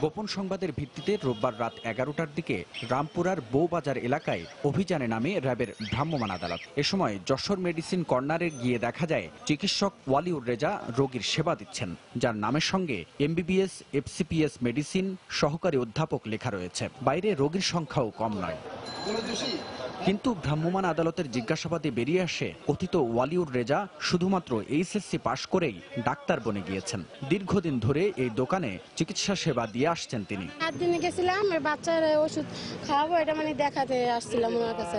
গোপন সংবাদের ভিত্তিতে রোববার রাত 11টার দিকে রামপুরার বউবাজার এলাকায় অভিযানে নামে র্যাবের ভ্রাম্যমাণ আদালত। এ সময় যশোর মেডিসিন কর্নারে গিয়ে দেখা যায় চিকিৎসক ওয়ালিউর রেজা রোগীর সেবা দিচ্ছেন, যার নামের সঙ্গে MBBS FCPS মেডিসিন সহকারী অধ্যাপক লেখা রয়েছে। বাইরে রোগীর সংখ্যাও কম নয়। কিন্তু ভ্রাম্যমাণ আদালতের জিজ্ঞাসাবাদে বেরিয়ে আসে কথিত ওয়ালিউর রেজা শুধুমাত্র HSC পাশ করেই ডাক্তার বনে গিয়েছেন। দীর্ঘদিন ধরে এই দোকানে চিকিৎসা সেবা দিয়ে আসছেন তিনি। একদিন গেছিলাম বাচ্চার ওষুধ খাওয়াবো, এটা মানে দেখাতে আসছিলাম ওনার কাছে,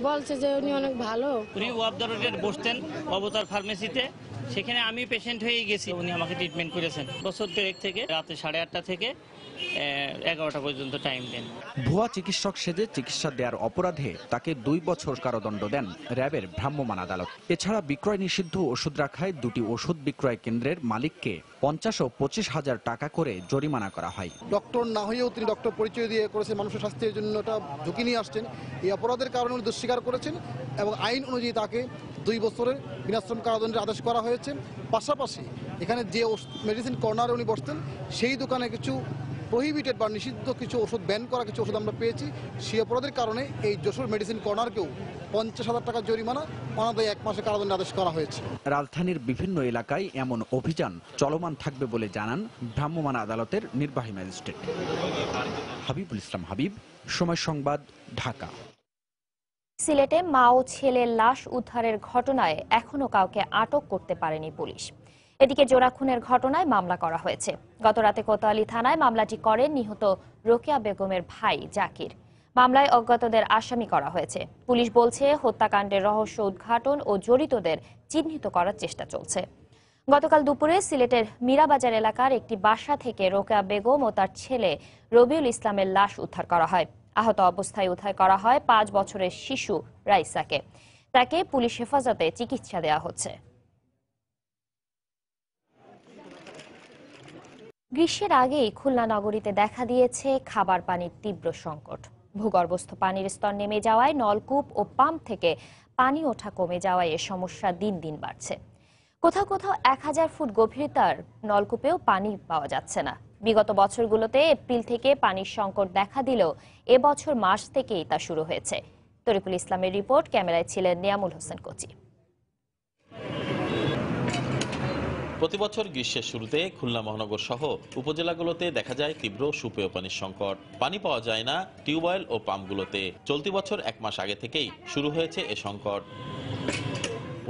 বলছে যে উনি অনেক ভালো। উনি ওয়াবদারুলের বসতেন অবতার ফার্মেসিতে, সেখানে আমি পেশেন্ট হয়ে গেছি, উনি আমাকে ট্রিটমেন্ট করেছেন। বছর 3 থেকে রাতে 8:30 থেকে 11টা পর্যন্ত টাইম দেন। ভুয়া চিকিৎসক সেজে চিকিৎসা দেওয়ার অপরাধে তাকে 2 বছর কারাদণ্ড দেন র্যাবের ভ্রাম্যমাণ আদালত। এছাড়া বিক্রয় নিষিদ্ধ ওষুধ রাখায় 2টি ওষুধ বিক্রয় কেন্দ্রের মালিককে 50 ও 25,000 টাকা করে জরিমানা করা হয়। ডক্টর না হয়েও তিনি ডক্টর পরিচয় দিয়ে করেছেন, মানুষের স্বাস্থ্যের জন্য ঝুঁকি নিয়ে আসছেন। এই অপরাধের কারণে উনি দোষ স্বীকার করেছেন এবং আইন অনুযায়ী তাকে 2 বছরের বিনাশ্রম কারাদণ্ডের আদেশ করা হয়েছে। পাশাপাশি এখানে যে মেডিসিন কর্নারে উনি বসতেন সেই দোকানে কিছু প্রহিবিটেড বা নিষিদ্ধ কিছু ওষুধ, ব্যান করা কিছু ওষুধ আমরা পেয়েছি। সেই অপরাধের কারণে এই যশোর মেডিসিন কর্নারকেও 50,000 টাকা জরিমানা, অনাদায়ী 1 মাসের কারাদণ্ডের আদেশ করা হয়েছে। রাজধানীর বিভিন্ন এলাকায় এমন অভিযান চলমান থাকবে বলে জানান ভ্রাম্যমাণ আদালতের নির্বাহী ম্যাজিস্ট্রেট হাবিবুল ইসলাম হাবিব। সময় সংবাদ, ঢাকা। সিলেটে মা ও ছেলের লাশ উদ্ধারের ঘটনায় এখনো কাউকে আটক করতে পারেনি পুলিশ। এদিকে জোড়া খুনের ঘটনায় মামলা করা হয়েছে। গতরাতে কোতোয়ালি থানায় মামলাটি করেন নিহত রোকেয়া বেগমের ভাই জাকির। মামলায় অজ্ঞাতদের আসামি করা হয়েছে। পুলিশ বলছে হত্যাকাণ্ডের রহস্য উদ্ঘাটন ও জড়িতদের চিহ্নিত করার চেষ্টা চলছে। গতকাল দুপুরে সিলেটের মীরাবাজার এলাকার একটি বাসা থেকে রোকেয়া বেগম ও তার ছেলে রবিউল ইসলামের লাশ উদ্ধার করা হয়। আহত অবস্থায় উদ্ধার করা হয় 5 বছরের শিশু রাইসাকে। তাকে পুলিশ হেফাজতে চিকিৎসা দেওয়া হচ্ছে। গ্রীষ্মের আগেই খুলনা নগরীতে দেখা দিয়েছে খাবার পানির তীব্র সংকট। ভূগর্ভস্থ পানির স্তর নেমে যাওয়ায় নলকূপ ও পাম্প থেকে পানি ওঠা কমে যাওয়ায় এ সমস্যা দিন দিন বাড়ছে। কোথাও কোথাও 1000 ফুট গভীরতার নলকূপেও পানি পাওয়া যাচ্ছে না। বিগত বছরগুলোতে এপ্রিল থেকে পানির সংকট দেখা দিলেও এবছর মার্চ থেকেই তা শুরু হয়েছে। তরিকুল ইসলামের রিপোর্ট, ক্যামেরায় ছিলেন নিয়ামুল হোসেন কোচি। প্রতিবছর গ্রীষ্মের শুরুতে খুলনা মহানগর সহ উপজেলাগুলোতে দেখা যায় তীব্র সুপেয় পানির সংকট। পানি পাওয়া যায় না টিউবওয়েল ও পাম্পগুলোতে। চলতি বছর 1 মাস আগে থেকেই শুরু হয়েছে এ সংকট।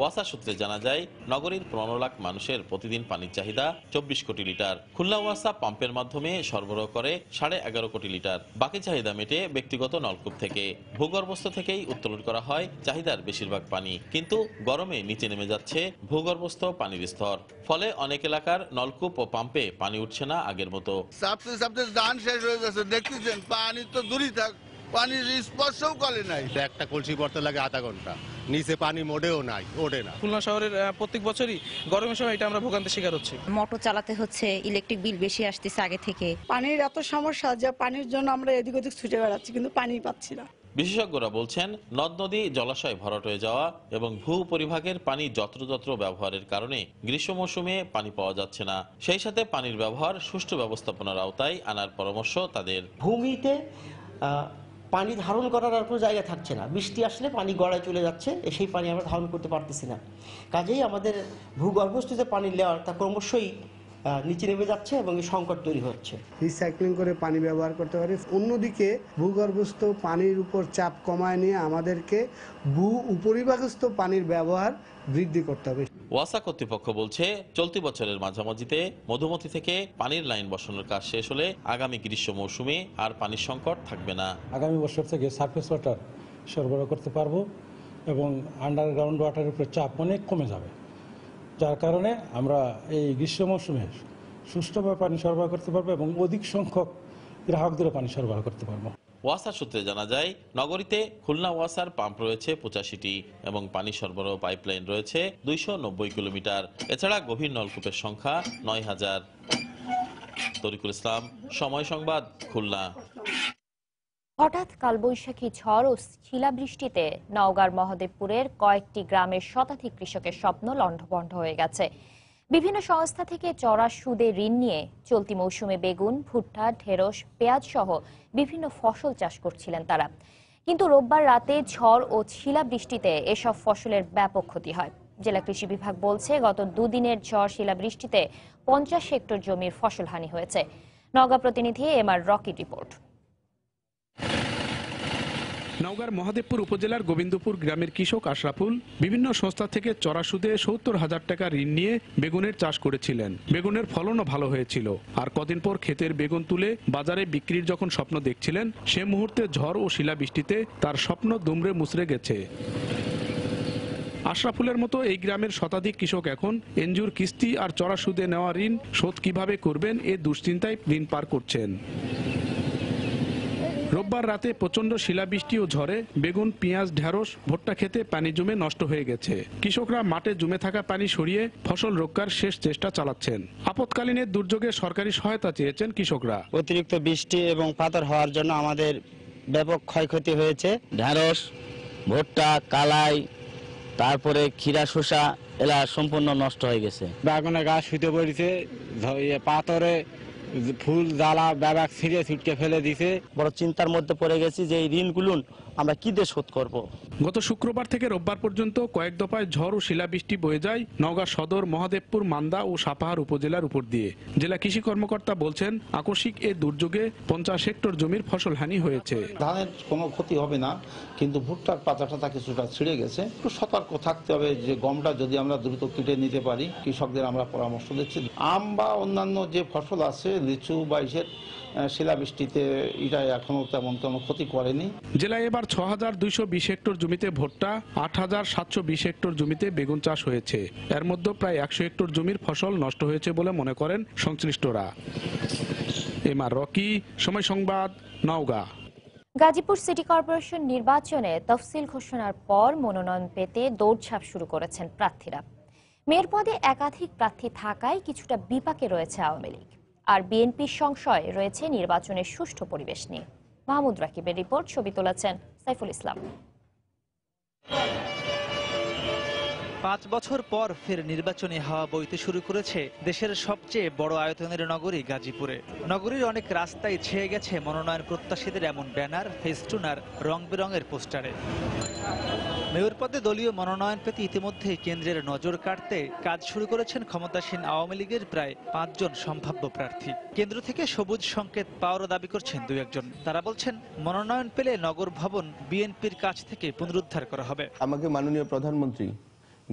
ওয়াসা সূত্রে জানা যায়, নগরীর 15 লাখ মানুষের প্রতিদিন পানির চাহিদা 24 কোটি লিটার। খুলনা ওয়াসা পাম্পের মাধ্যমে সরবরাহ করে 11.5 কোটি লিটার। বাকি চাহিদা মেটে ব্যক্তিগত নলকূপ থেকে। ভূগর্ভস্থ থেকেই উত্তোলন করা হয় চাহিদার বেশিরভাগ পানি। কিন্তু গরমে নিচে নেমে যাচ্ছে ভূগর্ভস্থ পানির স্তর। ফলে অনেক এলাকার নলকূপ ও পাম্পে পানি উঠছে না আগের মতো। ধান শেষ হয়ে যাচ্ছে, দেখতেছেন পানি তো দূরই থাক, পানির স্পর্শও করে নাই। একটা কলসি ভরতে লাগে আধা ঘন্টা, নিচে পানি মোটেও নাই, ওঠে না। খুলনা শহরের প্রত্যেক বছরই গরমের সময় এটা আমরা ভোগান্তির শিকার হচ্ছি। মোটর চালাতে হচ্ছে, ইলেকট্রিক বিল বেশি আসতেছে আগে থেকে। পানির এত সমস্যা যে পানির জন্য আমরা এদিক ওদিক ছুটে বেড়াচ্ছি, কিন্তু পানি পাচ্ছি না। বিশেষজ্ঞরা বলছেন, নদ নদী জলাশয় ভরাট হয়ে যাওয়া এবং ভূ পরিভাগের পানি যত্রতত্র ব্যবহারের কারণে গ্রীষ্ম মৌসুমে পানি পাওয়া যাচ্ছে না। সেই সাথে পানির ব্যবহার সুষ্ঠু ব্যবস্থাপনার আওতায় আনার পরামর্শ তাদের। ভূমিতে পানি ধারণ করার আর কোনো জায়গা থাকছে না। বৃষ্টি আসলে পানি গড়ায় চলে যাচ্ছে, সেই পানি আমরা ধারণ করতে পারতেছি না। কাজেই আমাদের ভূগর্ভস্থ যে পানির লেয়ার তা ক্রমশই নিচে নেমে যাচ্ছে এবং এই সংকট তৈরি হচ্ছে। রিসাইক্লিং করে পানি ব্যবহার করতে পারি। অন্যদিকে ভূগর্ভস্থ পানির উপর চাপ কমায় নিয়ে আমাদেরকে ভূ উপরিভাগস্থ পানির ব্যবহার বৃদ্ধি করতে হবে। ওয়াসা কর্তৃপক্ষ বলছে, চলতি বছরের মাঝামাঝিতে মধুমতি থেকে পানির লাইন বসানোর কাজ শেষ হলে আগামী গ্রীষ্ম মৌসুমে আর পানির সংকট থাকবে না। আগামী বছর থেকে সারফেস ওয়াটার সরবরাহ করতে পারবো এবং আন্ডারগ্রাউন্ড ওয়াটারের উপরে চাপ অনেক কমে যাবে, যার কারণে আমরা এই গ্রীষ্ম মৌসুমে সুষ্ঠুভাবে পানি সরবরাহ করতে পারবো এবং অধিক সংখ্যক গ্রাহকদেরও পানি সরবরাহ করতে পারবো। ওয়াসা সূত্রে জানা যায়, নগরীতে খুলনা ওয়াসার পাম্প রয়েছে 85টি এবং পানি সরবরাহ পাইপলাইন রয়েছে 290 কিলোমিটার। এছাড়া গভীর নলকূপের সংখ্যা 9000। তরিকুল ইসলাম, সময় সংবাদ, খুলনা। হঠাৎ কালবৈশাখী ঝড় ও শিলাবৃষ্টিতে নওগাঁর মহদেবপুরের কয়েকটি গ্রামের শতাধিক কৃষকের স্বপ্ন লণ্ডভণ্ড হয়ে গেছে। বিভিন্ন সংস্থা থেকে চড়া সুদে ঋণ নিয়ে চলতি মৌসুমে বেগুন, ভুট্টা, ঢেঁড়স, পেঁয়াজ সহ বিভিন্ন ফসল চাষ করছিলেন তারা। কিন্তু রোববার রাতে ঝড় ও শিলাবৃষ্টিতে এসব ফসলের ব্যাপক ক্ষতি হয়। জেলা কৃষি বিভাগ বলছে, গত দুদিনের ঝড় শিলাবৃষ্টিতে 50 হেক্টর জমির ফসলহানি হয়েছে। নওগাঁ প্রতিনিধি এমআর রকির রিপোর্ট। নওগাঁর মহাদেবপুর উপজেলার গোবিন্দপুর গ্রামের কৃষক আশরাফুল বিভিন্ন সংস্থা থেকে চড়া সুদে 70,000 টাকা ঋণ নিয়ে বেগুনের চাষ করেছিলেন। বেগুনের ফলনও ভালো হয়েছিল। আর কদিন পর ক্ষেতের বেগুন তুলে বাজারে বিক্রির যখন স্বপ্ন দেখছিলেন, সে মুহূর্তে ঝড় ও শিলাবৃষ্টিতে তার স্বপ্ন দুমড়ে মুচড়ে গেছে। আশরাফুলের মতো এই গ্রামের শতাধিক কৃষক এখন এনজিওর কিস্তি আর চড়া সুদে নেওয়া ঋণ শোধ কিভাবে করবেন এ দুশ্চিন্তায় দিন পার করছেন। রোববার রাতে প্রচন্ড শিলাবৃষ্টি ও ঝড়ে বেগুন, পেঁয়াজ, ঢেঁড়স, ভুট্টা খেতে পানি জমে নষ্ট হয়ে গেছে। কৃষকরা মাঠে জমে থাকা পানি সরিয়ে ফসল রক্ষার শেষ চেষ্টা চালাচ্ছেন। আপৎকালীন দুর্যোগে সরকারি সহায়তা চেয়েছেন কৃষকরা। অতিরিক্ত বৃষ্টি এবং পাথর হওয়ার জন্য আমাদের ব্যাপক ক্ষয়ক্ষতি হয়েছে। ঢেঁড়স, ভুট্টা, কালাই, তারপরে ক্ষীরা, শসা এলা সম্পূর্ণ নষ্ট হয়ে গেছে। বেগুনের গাছ শুতে পড়েছে, পাথরে ফুল জ্বালা ব্যাগ ছিঁড়ে ছিটকে ফেলে দিছে। বড় চিন্তার মধ্যে পড়ে গেছি যে এই ঋণগুলো আমরা কি দিয়ে শোধ করব। গত শুক্রবার থেকে রোববার পর্যন্ত কয়েক দফায় ঝড় ও শিলাবৃষ্টি বয়ে যায় নওগাঁ সদর, মহাদেবপুর, মান্দা ও সাপাহার উপজেলার উপর দিয়ে। জেলা কৃষি কর্মকর্তা বলছেন, আকস্মিক এই দুর্যোগে 50 হেক্টর জমির ফসলহানি হয়েছে। ধানের কোনো ক্ষতি হবে না, কিন্তু ভুট্টার পাতাটা কিছুটা ছিঁড়ে গেছে। একটু সতর্ক থাকতে হবে যে গমটা যদি আমরা দ্রুত কেটে নিতে পারি, কৃষকদের আমরা পরামর্শ দিচ্ছি। আম বা অন্যান্য যে ফসল আছে, লিচু বা ইসের শিলাবৃষ্টিতে এটা এখনো তেমন কোনো ক্ষতি করেনি। জেলায় এবার ৬,২২০ হেক্টর জমিতে ভুট্টা, ৮,৭২০ হেক্টর জমিতে বেগুন চাষ হয়েছে। এর মধ্যে প্রায় ১০০ হেক্টর জমির ফসল নষ্ট হয়েছে বলে মনে করেন সংশ্লিষ্টরা। এমআর রকি, সময় সংবাদ, নওগাঁ। গাজীপুর সিটি কর্পোরেশন নির্বাচনে তফসিল ঘোষণার পর মনোনয়ন পেতে দৌড়ঝাঁপ শুরু করেছেন প্রার্থীরা। মেয়র পদে একাধিক প্রার্থী থাকায় কিছুটা বিপাকে রয়েছে আওয়ামী লীগ, আর বিএনপির সংশয় রয়েছে নির্বাচনের সুষ্ঠু পরিবেশ নিয়ে। মাহমুদ রাকিবের রিপোর্ট, ছবি তুলেছেন সাইফুল ইসলাম। ৫ বছর পর ফের নির্বাচনী হাওয়া বইতে শুরু করেছে দেশের সবচেয়ে বড় আয়তনের নগরী গাজীপুরে। নগরীর অনেক রাস্তায় ছেয়ে গেছে মনোনয়ন প্রত্যাশীদের এমন ব্যানার, ফেস্টুন আর রং বেরঙের পোস্টারে। মেয়র পদে দলীয় মনোনয়ন পেতে ইতিমধ্যেই কেন্দ্রের নজর কাটতে কাজ শুরু করেছেন ক্ষমতাসীন আওয়ামী লীগের প্রায় ৫ জন সম্ভাব্য প্রার্থী। কেন্দ্র থেকে সবুজ সংকেত পাওয়ারও দাবি করছেন ২-১ জন। তারা বলছেন মনোনয়ন পেলে নগর ভবন বিএনপির কাছ থেকে পুনরুদ্ধার করা হবে। আমাকে মাননীয় প্রধানমন্ত্রী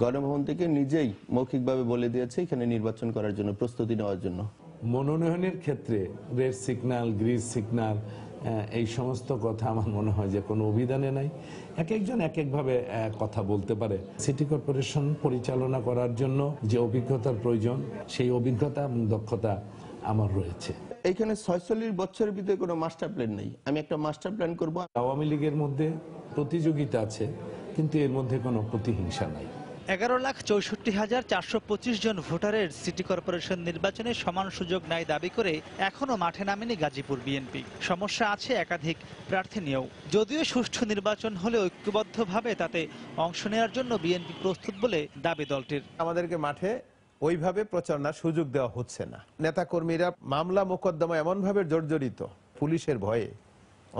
গণভবন থেকে নিজেই মৌখিকভাবে বলে দিয়েছে এখানে নির্বাচন করার জন্য প্রস্তুতি নেওয়ার জন্য। মনোনয়নের ক্ষেত্রে রেড সিগন্যাল, গ্রিন সিগন্যাল, এই সমস্ত কথা আমার মনে হয় যে কোনো অভিধানে নাই। এক একজন এক একভাবে কথা বলতে পারে। সিটি কর্পোরেশন পরিচালনা করার জন্য যে অভিজ্ঞতার প্রয়োজন, সেই অভিজ্ঞতা এবং দক্ষতা আমার রয়েছে। এইখানে ৪৬ বছরের ভিতরে কোনো মাস্টার প্ল্যান নেই। আমি একটা মাস্টার প্ল্যান করব। আওয়ামী লীগের মধ্যে প্রতিযোগিতা আছে, কিন্তু এর মধ্যে কোনো প্রতিহিংসা নাই। ১১,৬৪,৪২৫ জন ভোটারের সিটি কর্পোরেশন নির্বাচনে সমান সুযোগ নাই দাবি করে এখনো মাঠে নামেনি গাজীপুর বিএনপি। সমস্যা আছে একাধিক প্রার্থী নিয়েও। যদিও সুষ্ঠু নির্বাচন হলে ঐক্যবদ্ধভাবে তাতে অংশ নেওয়ার জন্য বিএনপি প্রস্তুত বলে দাবি দলটির। আমাদেরকে মাঠে ওইভাবে প্রচারণার সুযোগ দেওয়া হচ্ছে না। নেতাকর্মীরা মামলা মোকদ্দমা এমনভাবে জর্জরিত, পুলিশের ভয়ে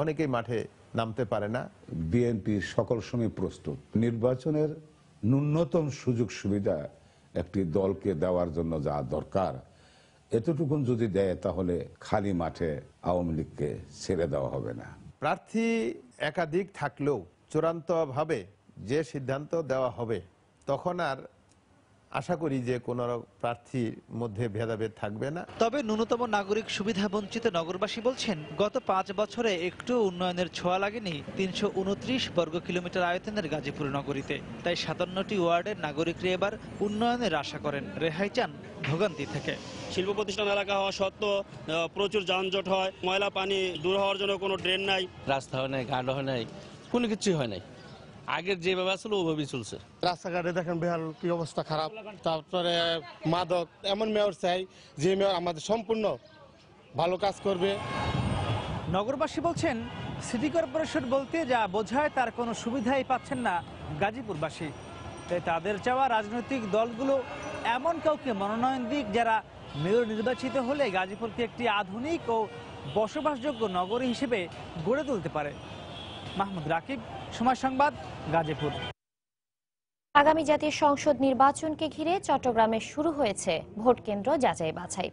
অনেকেই মাঠে নামতে পারে না। বিএনপি সকল সময় প্রস্তুত। নির্বাচনের ন্যূনতম সুযোগ সুবিধা একটি দলকে দেওয়ার জন্য যা দরকার, এতটুকুন যদি দেয় তাহলে খালি মাঠে আওয়ামী লীগকে ছেড়ে দেওয়া হবে না। প্রার্থী একাধিক থাকলেও চূড়ান্তভাবে যে সিদ্ধান্ত দেওয়া হবে তখন আর আশা করি যে কোন প্রার্থীর মধ্যে ভেদাভেদ থাকবে না। তবে ন্যূনতম নাগরিক সুবিধা বঞ্চিত নগরবাসী বলছেন গত ৫ বছরে একটু উন্নয়নের ছোঁয়া লাগেনি ৩২৯ বর্গ কিলোমিটার আয়তনের গাজীপুর নগরীতে। তাই ৫৭টি ওয়ার্ডের নাগরিকরা এবার উন্নয়নের আশা করেন, রেহাই চান ভোগান্তি থেকে। শিল্প প্রতিষ্ঠান এলাকা হওয়া সত্ত্বেও প্রচুর যানজট হয়, ময়লা পানি দূর হওয়ার জন্য কোনো ড্রেন নাই, রাস্তা হয় নাই, ঘাট হয় নাই, কোনো কিছুই হয় নাই। আগের যেভাবে ছিল ওভাবেই চলছে। রাস্তাঘাটে দেখেন বেহাল কি অবস্থা, খারাপ। তারপরে মাদক, এমন মেয়র চাই যে মেয়র আমাদের সম্পূর্ণ ভালো কাজ করবে। নগরবাসী বলছেন সিটি কর্পোরেশন বলতে যা বোঝায় তার কোনো সুবিধাই পাচ্ছেন না গাজীপুরবাসী। তাই তাদের চাওয়া রাজনৈতিক দলগুলো এমন কাউকে মনোনয়ন দিক যারা মেয়র নির্বাচিত হলে গাজীপুরকে একটি আধুনিক ও বসবাসযোগ্য নগরী হিসেবে গড়ে তুলতে পারে। মাহমুদ রাকিব, সময় সংবাদ, গাজীপুর। আগামী জাতীয় সংসদ নির্বাচনকে ঘিরে চট্টগ্রামে শুরু হয়েছে ভোট কেন্দ্র যাচাই বাছাই।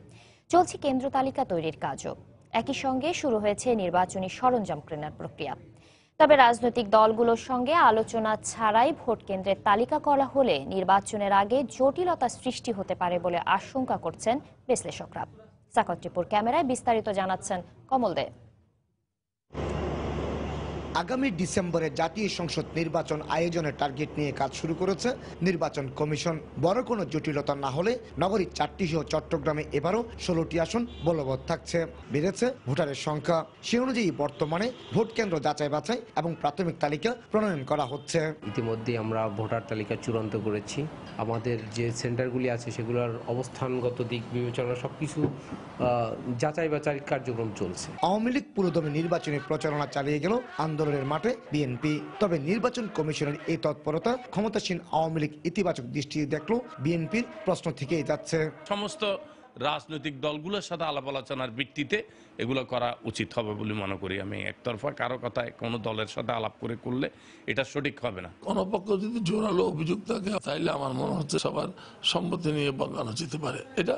চলছে কেন্দ্র তালিকা তৈরির কাজও। একই সঙ্গে শুরু হয়েছে নির্বাচনী সরঞ্জাম কেনার প্রক্রিয়া। তবে রাজনৈতিক দলগুলোর সঙ্গে আলোচনা ছাড়াই ভোট কেন্দ্রের তালিকা করা হলে নির্বাচনের আগে জটিলতা সৃষ্টি হতে পারে বলে আশঙ্কা করছেন বিশ্লেষকরা। সাকত্রিপুর ক্যামেরায় বিস্তারিত জানাচ্ছেন কমল দে। আগামী ডিসেম্বরে জাতীয় সংসদ নির্বাচন আয়োজনের টার্গেট নিয়ে কাজ শুরু করেছে নির্বাচন কমিশন। বড় কোনো জটিলতা না হলে নগরীর ৪টি সহ চট্টগ্রামে এবারও ১৬টি আসন বলবৎ থাকছে। বেড়েছে ভোটারের সংখ্যা। সে অনুযায়ী বর্তমানে ভোট কেন্দ্র যাচাই বাছাই এবং প্রাথমিক তালিকা প্রণয়ন করা হচ্ছে। ইতিমধ্যে আমরা ভোটার তালিকা চূড়ান্ত করেছি। আমাদের যে সেন্টারগুলি আছে সেগুলোর অবস্থানগত দিক বিবেচনা সবকিছু যাচাই বাছাই কার্যক্রম চলছে। আওয়ামী লীগ পুরোদমে নির্বাচনী প্রচারণা চালিয়ে গেল আন্দোলনের মাঠে বিএনপি। তবে নির্বাচন কমিশনের এই তৎপরতা ক্ষমতাসীন আওয়ামী লীগ ইতিবাচক দৃষ্টি দেখলো বিএনপির প্রশ্ন থেকেই যাচ্ছে। সমস্ত রাজনৈতিক দলগুলোর সাথে আলাপ আলোচনার ভিত্তিতে এগুলো করা উচিত হবে বলে মনে করি আমি। একতরফা কারো কথায় কোনো দলের সাথে আলাপ করলে এটা সঠিক হবে না। কোনো পক্ষ যদি জোরালো অভিযোগ থাকে তাইলে আমার মনে হচ্ছে সবার সম্মতি নিয়ে বলানো যেতে পারে। এটা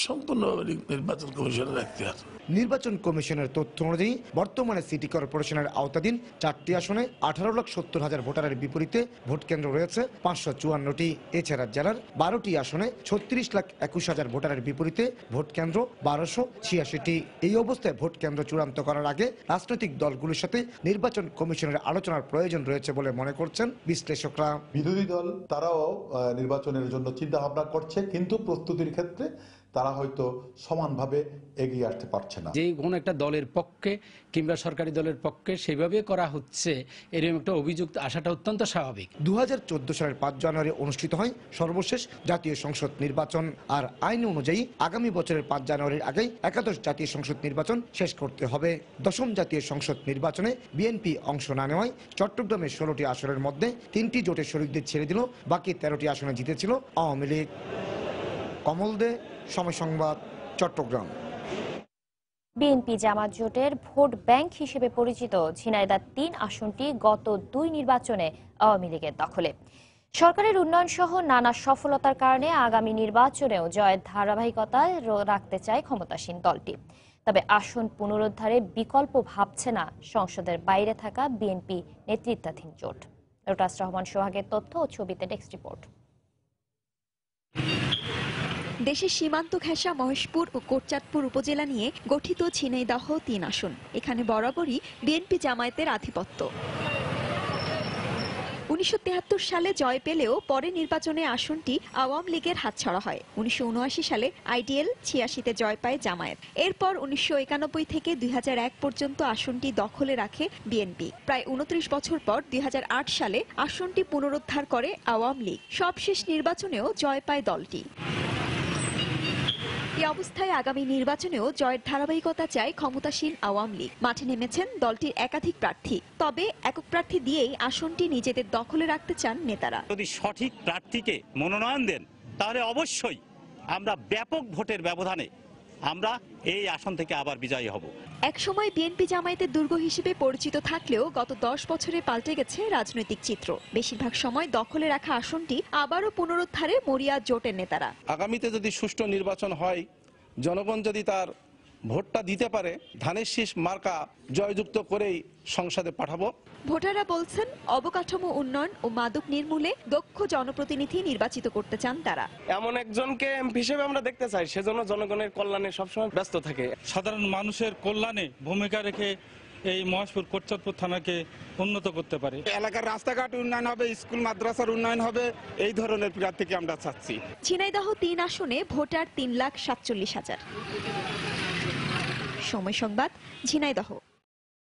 সম্পূর্ণভাবে নির্বাচন কমিশনের এখতিয়ার। নির্বাচন কমিশনের তথ্য অনুযায়ী বর্তমানে সিটি কর্পোরেশনের আওতাধীন ৪টি আসনে ১৮,৭০,০০০ ভোটারের বিপরীতে ভোট কেন্দ্র রয়েছে ৫৫৪টি। এছাড়া জেলার ১২টি আসনে ৩৬,২১,০০০ ভোটারের আসনের বিপরীতে ভোট কেন্দ্র 1286টি। এই অবস্থায় ভোট কেন্দ্র চূড়ান্ত করার আগে রাজনৈতিক দলগুলোর সাথে নির্বাচন কমিশনের আলোচনার প্রয়োজন রয়েছে বলে মনে করছেন বিশ্লেষকরা। বিরোধী দল তারাও নির্বাচনের জন্য চিন্তা ভাবনা করছে, কিন্তু প্রস্তুতির ক্ষেত্রে তারা হয়তো সমানভাবে এগিয়ে আসতে পারছে না। যে কোনো একটা দলের পক্ষে কিংবা সরকারি দলের পক্ষে সেভাবে করা হচ্ছে, এরকম একটা অভিযোগ আসাটা অত্যন্ত স্বাভাবিক। 2014 সালের 5 জানুয়ারি অনুষ্ঠিত হয় সর্বশেষ জাতীয় সংসদ নির্বাচন। আর আইন অনুযায়ী আগামী বছরের 5 জানুয়ারির আগেই একাদশ জাতীয় সংসদ নির্বাচন শেষ করতে হবে। দশম জাতীয় সংসদ নির্বাচনে বিএনপি অংশ না নেওয়ায় চট্টগ্রামের 16টি আসনের মধ্যে 3টি জোটের শরিকদের ছেড়ে দিল, বাকি 13টি আসনে জিতেছিল আওয়ামী লীগ। কমল দে, সময় সংবাদ, চট্টগ্রাম। বিএনপি জামাত জোটের ভোট ব্যাংক হিসেবে পরিচিত ঝিনাইদহ 3 আসনটি গত 2 নির্বাচনে আওয়ামী লীগের দখলে। সরকারের উন্নয়ন সহ নানা সফলতার কারণে আগামী নির্বাচনেও জয়ের ধারাবাহিকতা রাখতে চায় ক্ষমতাসীন দলটি। তবে আসন পুনরুদ্ধারে বিকল্প ভাবছে না সংসদের বাইরে থাকা বিএনপি নেতৃত্বাধীন জোট। রোটাস রহমান সোহাগের তথ্য ও ছবিতে ডেস্ক রিপোর্ট। দেশের সীমান্ত ঘেঁষা মহেশপুর ও কোটচাঁদপুর উপজেলা নিয়ে গঠিত ঝিনাইদহ 3 আসন। এখানে বরাবরই বিএনপি জামায়াতের আধিপত্য। 1973 সালে জয় পেলেও পরে নির্বাচনে আসনটি আওয়ামী লীগের হাতছাড়া হয়। 1979 সালে আইডিএল, 86তে জয় পায় জামায়াত। এরপর 1991 থেকে 2001 পর্যন্ত আসনটি দখলে রাখে বিএনপি। প্রায় 29 বছর পর 2008 সালে আসনটি পুনরুদ্ধার করে আওয়ামী লীগ। সবশেষ নির্বাচনেও জয় পায় দলটি। এই অবস্থায় আগামী নির্বাচনেও জয়ের ধারাবাহিকতা চায় ক্ষমতাসীন আওয়ামী লীগ। মাঠে নেমেছেন দলটির একাধিক প্রার্থী। তবে একক প্রার্থী দিয়েই আসনটি নিজেদের দখলে রাখতে চান নেতারা। যদি সঠিক প্রার্থীকে মনোনয়ন দেন তাহলে অবশ্যই আমরা ব্যাপক ভোটের ব্যবধানে আমরা এই আসন থেকে আবার বিজয়ী হব। একসময় বিএনপি জামায়াতের দুর্গ হিসেবে পরিচিত থাকলেও গত 10 বছরে পাল্টে গেছে রাজনৈতিক চিত্র। বেশিরভাগ সময় দখলে রাখা আসনটি আবারও পুনরুদ্ধারে মরিয়া জোটের নেতারা। আগামীতে যদি সুষ্ঠু নির্বাচন হয়, জনগণ যদি তার ভোটটা দিতে পারে, ধানের শীষ মার্কা জয়যুক্ত করেই সংসদে পাঠাবো। ভোটাররা বলছেন অবকাঠামো উন্নয়ন ও মাদক নির্মূলে দক্ষ জনপ্রতিনিধি নির্বাচিত করতে চান তারা। এমন একজনকে এমপি হিসেবে আমরা দেখতে চাই, সেজন্য জনগণের কল্যাণে সবসময় ব্যস্ত থাকে। সাধারণ মানুষের কল্যাণে ভূমিকা রেখে এই মহেশপুর কোটচাঁদপুর থানাকে উন্নত করতে পারে। এলাকার রাস্তাঘাট উন্নয়ন হবে, স্কুল মাদ্রাসার উন্নয়ন হবে, এই ধরনের প্রার্থীকে আমরা চাচ্ছি। ঝিনাইদহ 3 আসনে ভোটার 3,47,000। সময় সংবাদ, ঝিনাইদহ।